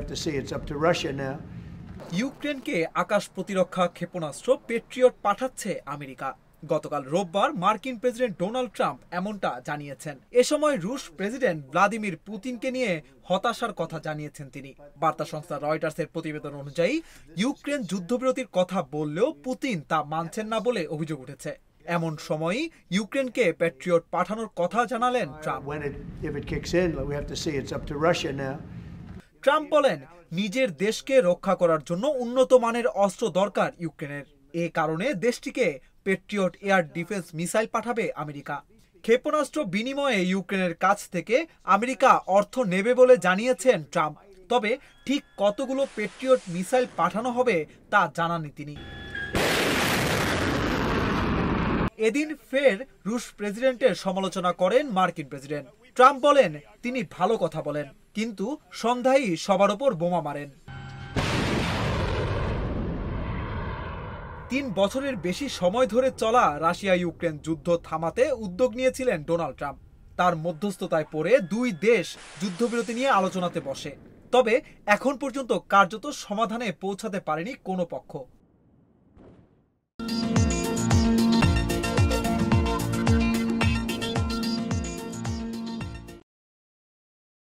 have to see. It's up to Russia now. ইউক্রেনকে আকাশ প্রতিরক্ষা ক্ষেপণাস্ত্র পেট্রিয়ট পাঠাচ্ছে আমেরিকা। গতকাল রোববার মার্কিন প্রেসিডেন্ট ডোনাল্ড ট্রাম্প এমনটা জানিয়েছেন। এ সময় রুশ প্রেসিডেন্ট ভ্লাদিমির পুতিনকে নিয়ে হতাশার কথা জানিয়েছেন তিনি। বার্তা সংস্থা রয়টার্সের প্রতিবেদন অনুযায়ী ইউক্রেন যুদ্ধবিরতির কথা বললেও পুতিন তা মানছেন না বলে অভিযোগ উঠেছে। এমন সময়ই ইউক্রেনকে প্যাট্রিয়ট পাঠানোর কথা জানালেন ট্রাম্প। ট্রাম্প বলেন, নিজের দেশকে রক্ষা করার জন্য উন্নত মানের অস্ত্র দরকার ইউক্রেনের। এ কারণে দেশটিকে পেট্রিয়ট এয়ার ডিফেন্স মিসাইল পাঠাবে আমেরিকা। ক্ষেপণাস্ত্র বিনিময়ে ইউক্রেনের কাছ থেকে আমেরিকা অর্থ নেবে বলে জানিয়েছেন ট্রাম্প। তবে ঠিক কতগুলো পেট্রিয়ট মিসাইল পাঠানো হবে তা জানাননি তিনি। এদিন ফের রুশ প্রেসিডেন্টের সমালোচনা করেন মার্কিন প্রেসিডেন্ট। ট্রাম্প বলেন, তিনি ভালো কথা বলেন, কিন্তু সন্ধ্যায় সবার ওপর বোমা মারেন। 3 বছরের বেশি সময় ধরে চলা রাশিয়া ইউক্রেন যুদ্ধ থামাতে উদ্যোগ নিয়েছিলেন ডোনাল্ড ট্রাম্প। তার মধ্যস্থতায় পড়ে 2 দেশ যুদ্ধবিরতি নিয়ে আলোচনাতে বসে। তবে এখন পর্যন্ত কার্যত সমাধানে পৌঁছাতে পারেনি কোনো পক্ষ।